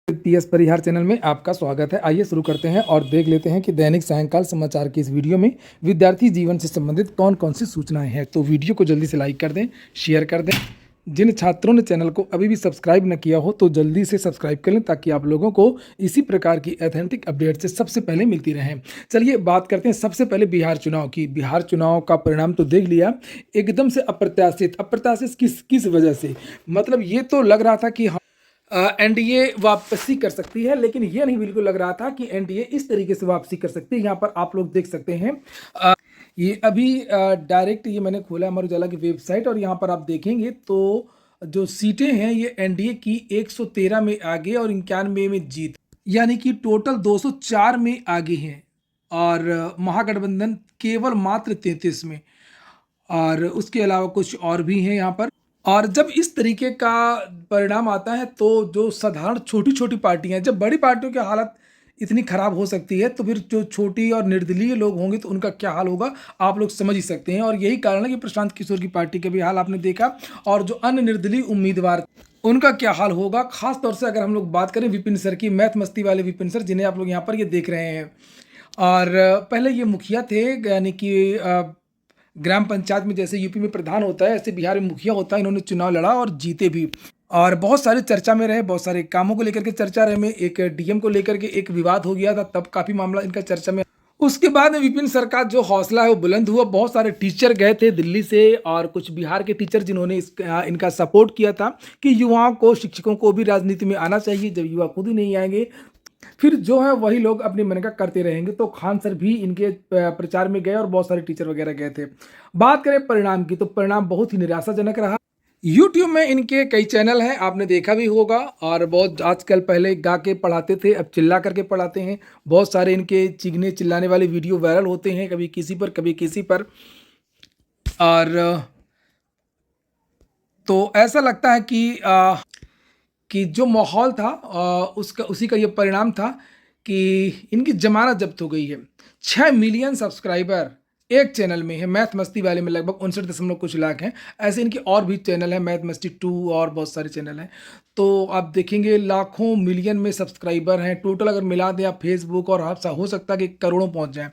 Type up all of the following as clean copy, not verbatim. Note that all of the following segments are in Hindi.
पीएस परिहार चैनल में आपका स्वागत है। आइए शुरू करते हैं और देख लेते हैं कि दैनिक सायंकाल समाचार की इस वीडियो में विद्यार्थी जीवन से संबंधित कौन कौन सी सूचनाएं हैं। तो वीडियो को जल्दी से लाइक कर दें, शेयर कर दें। जिन छात्रों ने चैनल को अभी भी सब्सक्राइब न किया हो तो जल्दी से सब्सक्राइब कर लें ताकि आप लोगों को इसी प्रकार की ऑथेंटिक अपडेट से सबसे पहले मिलती रहें। चलिए बात करते हैं सबसे पहले बिहार चुनाव की। बिहार चुनाव का परिणाम तो देख लिया, एकदम से अप्रत्याशित। अप्रत्याशित किस किस वजह से? मतलब ये तो लग रहा था कि एनडीए वापसी कर सकती है, लेकिन ये नहीं बिल्कुल लग रहा था कि एनडीए इस तरीके से वापसी कर सकती है। यहाँ पर आप लोग देख सकते हैं, ये अभी डायरेक्ट ये मैंने खोला अमर उजाला की वेबसाइट और यहाँ पर आप देखेंगे तो जो सीटें हैं ये एनडीए की 113 में आगे और 91 में जीत, यानी कि टोटल 204 में आगे हैं और महागठबंधन केवल मात्र 33 में। और उसके अलावा कुछ और भी हैं यहाँ पर। और जब इस तरीके का परिणाम आता है तो जो साधारण छोटी छोटी पार्टियां, जब बड़ी पार्टियों की हालत इतनी खराब हो सकती है तो फिर जो छोटी और निर्दलीय लोग होंगे तो उनका क्या हाल होगा आप लोग समझ ही सकते हैं। और यही कारण है कि प्रशांत किशोर की पार्टी का भी हाल आपने देखा और जो अन्य निर्दलीय उम्मीदवार उनका क्या हाल होगा। खास तौर से अगर हम लोग बात करें विपिन सर की, मैथ मस्ती वाले विपिन सर, जिन्हें आप लोग यहाँ पर ये देख रहे हैं। और पहले ये मुखिया थे, यानी कि ग्राम पंचायत में जैसे यूपी में प्रधान होता है ऐसे बिहार में मुखिया होता है। इन्होंने चुनाव लड़ा और जीते भी और बहुत सारे चर्चा में रहे, बहुत सारे कामों को लेकर के चर्चा रहे में। एक डीएम को लेकर के एक विवाद हो गया था, तब काफी मामला इनका चर्चा में। उसके बाद में विपिन सर का जो हौसला है वो बुलंद हुआ। बहुत सारे टीचर गए थे दिल्ली से और कुछ बिहार के टीचर जिन्होंने इनका सपोर्ट किया था कि युवाओं को, शिक्षकों को भी राजनीति में आना चाहिए। जब युवा खुद ही नहीं आएंगे फिर जो है वही लोग अपने मन का करते रहेंगे। तो खान सर भी इनके प्रचार में गए और बहुत सारे टीचर वगैरह गए थे। बात करें परिणाम की तो परिणाम बहुत ही निराशाजनक रहा। यूट्यूब में इनके कई चैनल हैं, आपने देखा भी होगा। और बहुत आजकल, पहले गा के पढ़ाते थे, अब चिल्ला करके पढ़ाते हैं। बहुत सारे इनके चीखने चिल्लाने वाले वीडियो वायरल होते हैं, कभी किसी पर कभी किसी पर। और तो ऐसा लगता है कि जो माहौल था उसका उसी का ये परिणाम था कि इनकी जमानत जब्त हो गई है। 6 मिलियन सब्सक्राइबर एक चैनल में है, मैथ मस्ती वाले में लगभग 59 दशमलव कुछ लाख हैं। ऐसे इनके और भी चैनल हैं, मैथ मस्ती 2 और बहुत सारे चैनल हैं। तो आप देखेंगे लाखों मिलियन में सब्सक्राइबर हैं टोटल। अगर मिला दें आप फेसबुक और आप, हो सकता है कि करोड़ों पहुंच जाएं।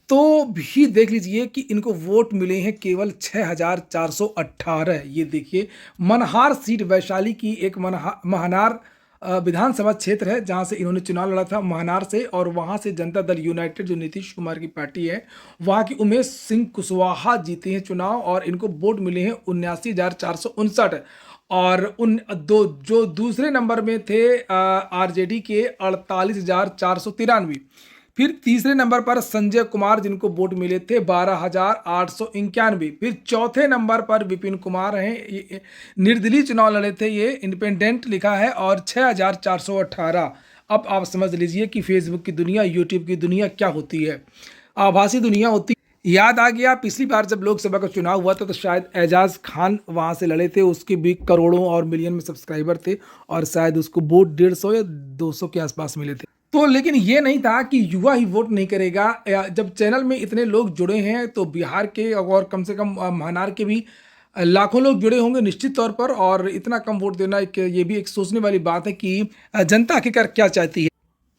तो भी देख लीजिए कि इनको वोट मिले हैं केवल 6418। ये देखिए, मनहार सीट वैशाली की एक महनार विधानसभा क्षेत्र है जहां से इन्होंने चुनाव लड़ा था, महनार से। और वहां से जनता दल यूनाइटेड जो नीतीश कुमार की पार्टी है, वहां की उमेश सिंह कुशवाहा जीते हैं चुनाव और इनको वोट मिले हैं 79,459। और उन दो जो दूसरे नंबर में थे आरजेडी के 48,493। फिर तीसरे नंबर पर संजय कुमार जिनको वोट मिले थे 12,891। फिर चौथे नंबर पर विपिन कुमार हैं, निर्दलीय चुनाव लड़े थे, ये इंडिपेंडेंट लिखा है, और 6,418। अब आप समझ लीजिए कि फेसबुक की दुनिया, यूट्यूब की दुनिया क्या होती है, आभासी दुनिया होती है। याद आ गया पिछली बार जब लोकसभा का चुनाव हुआ था तो शायद एजाज खान वहां से लड़े थे, उसके भी करोड़ों और मिलियन में सब्सक्राइबर थे और शायद उसको वोट 150 या 200 के आसपास मिले थे। तो लेकिन ये नहीं था कि युवा ही वोट नहीं करेगा। जब चैनल में इतने लोग जुड़े हैं तो बिहार के और कम से कम महानार के भी लाखों लोग जुड़े होंगे निश्चित तौर पर। और इतना कम वोट देना ये भी एक सोचने वाली बात है कि जनता आखिरकार क्या चाहती है।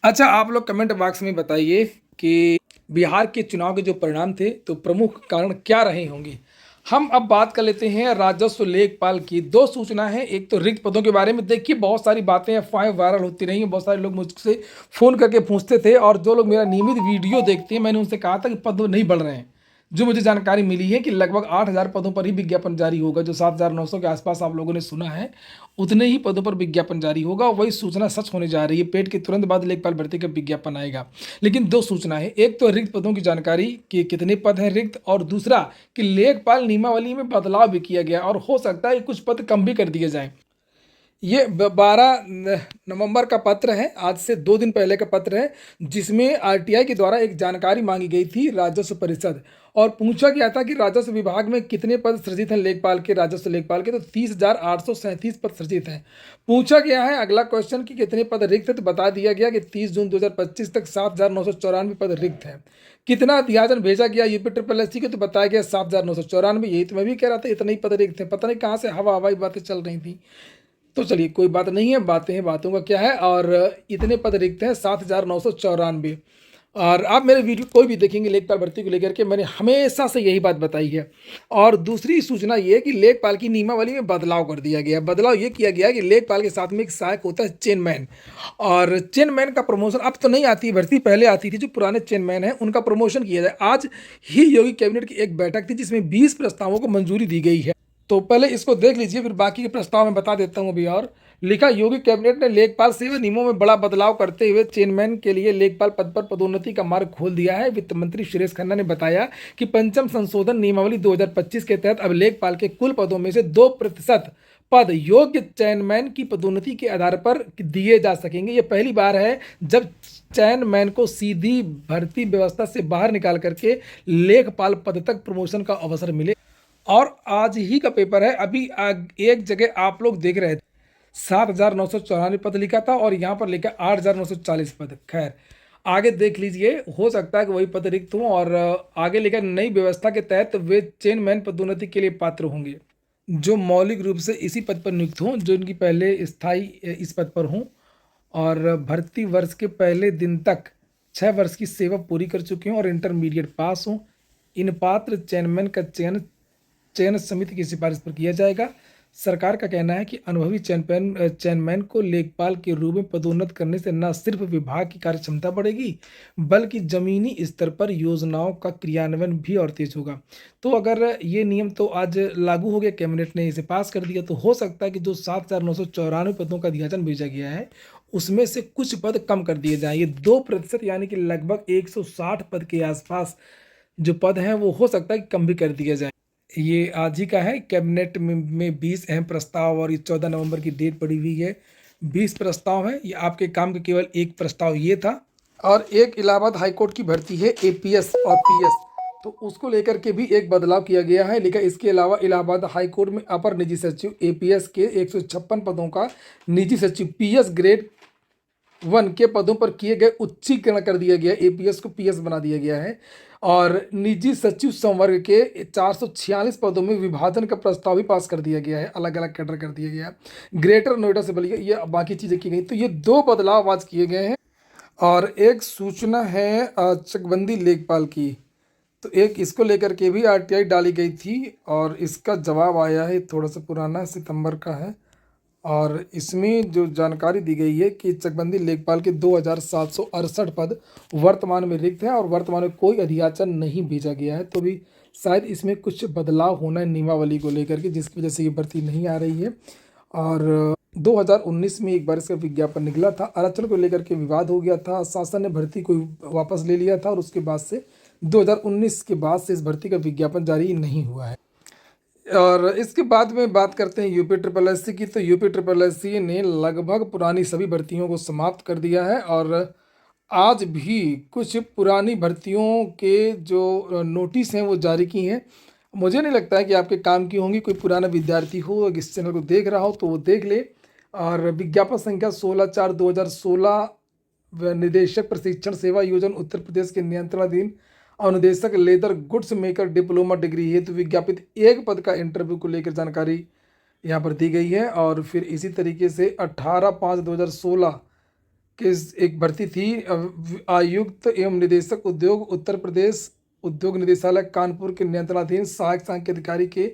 अच्छा, आप लोग कमेंट बॉक्स में बताइए कि बिहार के चुनाव के जो परिणाम थे तो प्रमुख कारण क्या रहे होंगे। हम अब बात कर लेते हैं राजस्व लेखपाल की। दो सूचना है, एक तो रिक्त पदों के बारे में। देखिए बहुत सारी बातें, अफवाहें वायरल होती रही हैं, बहुत सारे लोग मुझसे फ़ोन करके पूछते थे और जो लोग मेरा नियमित वीडियो देखते हैं मैंने उनसे कहा था कि पद नहीं बढ़ रहे हैं। जो मुझे जानकारी मिली है कि लगभग 8,000 पदों पर ही विज्ञापन जारी होगा। जो 7,900 के आसपास आप लोगों ने सुना है, उतने ही पदों पर विज्ञापन जारी होगा। वही सूचना सच होने जा रही है। पेड के तुरंत बाद लेखपाल भर्ती का विज्ञापन आएगा। लेकिन दो सूचना है, एक तो रिक्त पदों की जानकारी कि कितने पद हैं रिक्त, और दूसरा कि लेखपाल नियमावली में बदलाव भी किया गया और हो सकता है कुछ पद कम भी कर दिए जाएं। ये 12 नवंबर का पत्र है, आज से 2 दिन पहले का पत्र है, जिसमें आरटीआई के द्वारा एक जानकारी मांगी गई थी राजस्व परिषद और पूछा गया था कि राजस्व विभाग में कितने पद सृजित हैं लेखपाल के, राजस्व लेखपाल के। तो 30,837 पद सृजित हैं। पूछा गया है अगला क्वेश्चन कि कितने पद रिक्त है, तो बता दिया गया कि 30 जून 2025 तक 7,994 पद रिक्त हैं। कितना अध्याचन भेजा गया यूपी ट्रिपल एससी को, तो बताया गया 7,994। यही तो मैं भी कह रहा था, इतने ही पद रिक्त हैं। पता नहीं कहाँ से हवा हवाई बातें चल रही थी। तो चलिए कोई बात नहीं है, बातें हैं, बातों का क्या है। और इतने पद रिक्त हैं 7,994। और आप मेरे वीडियो कोई भी देखेंगे लेखपाल भर्ती को लेकर के मैंने हमेशा से यही बात बताई है। और दूसरी सूचना ये है कि लेखपाल की नियमावली में बदलाव कर दिया गया है। बदलाव ये किया गया है कि लेखपाल के साथ में एक सहायक होता है चेनमैन। और चेनमैन का प्रमोशन अब तो नहीं आती भर्ती, पहले आती थी। जो पुराने चेनमैन हैं उनका प्रमोशन किया जाए। आज ही योगी कैबिनेट की एक बैठक थी जिसमें 20 प्रस्तावों को मंजूरी दी गई है। तो पहले इसको देख लीजिए, फिर बाकी के प्रस्ताव मैं बता देता हूँ अभी। और लिखा, योगी कैबिनेट ने लेखपाल सेवा नियमों में बड़ा बदलाव करते हुए चेयरमैन के लिए लेखपाल पद पर पदोन्नति का मार्ग खोल दिया है। वित्त मंत्री सुरेश खन्ना ने बताया कि पंचम संशोधन नियमावली 2025 के तहत अब लेखपाल के कुल पदों में से 2% पद योग्य चेयरमैन की पदोन्नति के आधार पर दिए जा सकेंगे। ये पहली बार है जब चेयरमैन को सीधी भर्ती व्यवस्था से बाहर निकाल करके लेखपाल पद तक प्रमोशन का अवसर मिले। और आज ही का पेपर है, अभी एक जगह आप लोग देख रहे थे 7,994 पद लिखा था और यहाँ पर लिखा 8,940 पद। खैर आगे देख लीजिए, हो सकता है कि वही पद रिक्त हों। और आगे लिखा, नई व्यवस्था के तहत वे चेयरमैन पदोन्नति के लिए पात्र होंगे जो मौलिक रूप से इसी पद पर नियुक्त हों, जो इनकी पहले स्थायी इस पद पर हों और भर्ती वर्ष के पहले दिन तक 6 वर्ष की सेवा पूरी कर चुके हों और इंटरमीडिएट पास हों। इन पात्र चेयरमैन का चयन समिति की सिफारिश पर किया जाएगा। सरकार का कहना है कि अनुभवी चेयरमैन को लेखपाल के रूप में पदोन्नत करने से न सिर्फ विभाग की कार्यक्षमता बढ़ेगी बल्कि जमीनी स्तर पर योजनाओं का क्रियान्वयन भी और तेज होगा। तो अगर ये नियम तो आज लागू हो गया, कैबिनेट ने इसे पास कर दिया, तो हो सकता है कि जो 7,994 पदों का अध्याचन भेजा गया है उसमें से कुछ पद कम कर दिए जाएं। ये 2% यानी कि लगभग 160 पद के आसपास जो पद हैं वो हो सकता है कि कम भी कर दिया जाए। ये आज ही का है। कैबिनेट में 20 अहम प्रस्ताव और ये 14 नवंबर की डेट पड़ी हुई है। 20 प्रस्ताव है, ये आपके काम का केवल एक प्रस्ताव ये था। और एक इलाहाबाद हाईकोर्ट की भर्ती है एपीएस और पीएस, तो उसको लेकर के भी एक बदलाव किया गया है। लेकिन इसके अलावा इलाहाबाद हाईकोर्ट में अपर निजी सचिव एपीएस के 156 पदों का निजी सचिव पीएस ग्रेड 1 के पदों पर किए गए उच्चीकरण कर दिया गया, एपीएस को पीएस बना दिया गया है। और निजी सचिव संवर्ग के 446 पदों में विभाजन का प्रस्ताव भी पास कर दिया गया है, अलग अलग कैडर कर दिया गया है। ग्रेटर नोएडा से बल्कि ये बाकी चीज़ें की गई। तो ये 2 बदलाव आज किए गए हैं। और एक सूचना है चकबंदी लेखपाल की, तो एक इसको लेकर के भी आरटीआई डाली गई थी और इसका जवाब आया है, थोड़ा सा पुराना सितंबर का है। और इसमें जो जानकारी दी गई है कि चकबंदी लेखपाल के 2,768 पद वर्तमान में रिक्त हैं और वर्तमान में कोई अध्याचन नहीं भेजा गया है। तो भी शायद इसमें कुछ बदलाव होना है नियमावली को लेकर के, जिसकी वजह से ये भर्ती नहीं आ रही है। और 2019 में एक बार इसका विज्ञापन निकला था, आरक्षण को लेकर के विवाद हो गया था, शासन ने भर्ती को वापस ले लिया था और उसके बाद से 2019 के बाद से इस भर्ती का विज्ञापन जारी नहीं हुआ है। और इसके बाद में बात करते हैं यूपी ट्रिपल एससी की। तो यूपी ट्रिपल एससी ने लगभग पुरानी सभी भर्तियों को समाप्त कर दिया है और आज भी कुछ पुरानी भर्तियों के जो नोटिस हैं वो जारी की हैं। मुझे नहीं लगता है कि आपके काम की होंगी। कोई पुराना विद्यार्थी हो इस चैनल को देख रहा हो तो वो देख ले। और विज्ञापन संख्या 16/4/2016 निदेशक प्रशिक्षण सेवा योजना उत्तर प्रदेश के नियंत्रणाधीन अनुदेशक leather goods maker diploma degree हेतु विज्ञापित एक पद का इंटरव्यू को लेकर जानकारी यहाँ पर दी गई है। और फिर इसी तरीके से 18/5/2016 के एक भर्ती थी आयुक्त एवं निदेशक उद्योग उत्तर प्रदेश उद्योग निदेशालय कानपुर के नियंत्रणाधीन सहायक सांख्यिकी अधिकारी के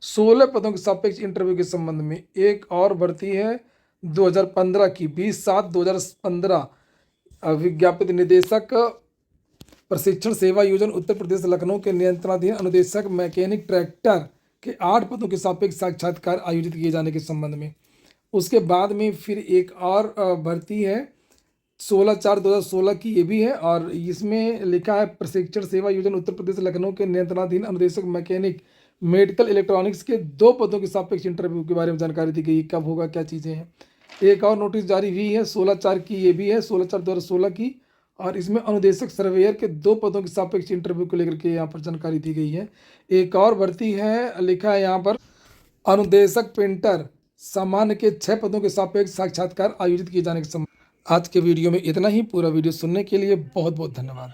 16 पदों के सापेक्ष इंटरव्यू के संबंध में। एक और भर्ती है 2015 की 20/7/2015 विज्ञापित निदेशक प्रशिक्षण सेवा योजना उत्तर प्रदेश लखनऊ के नियंत्रणाधीन अनुदेशक मैकेनिक ट्रैक्टर के 8 पदों के सापेक्ष साक्षात्कार आयोजित किए जाने के संबंध में। उसके बाद में फिर एक और भर्ती है 16/4/2016 की, ये भी है और इसमें लिखा है प्रशिक्षण सेवा योजना उत्तर प्रदेश लखनऊ के नियंत्रणाधीन अनुदेशक मैकेनिक मेडिकल इलेक्ट्रॉनिक्स के 2 पदों के सापेक्ष इंटरव्यू के बारे में जानकारी दी गई, कब होगा क्या चीज़ें हैं। एक और नोटिस जारी हुई है 16/4 की, ये भी है 16/4/2016 की और इसमें अनुदेशक सर्वेयर के 2 पदों के सापेक्ष इंटरव्यू को लेकर के यहाँ पर जानकारी दी गई है। एक और भर्ती है, लिखा है यहाँ पर अनुदेशक पेंटर सामान्य के 6 पदों के सापेक्ष साक्षात्कार आयोजित किए जाने के संबंध। आज के वीडियो में इतना ही। पूरा वीडियो सुनने के लिए बहुत बहुत धन्यवाद।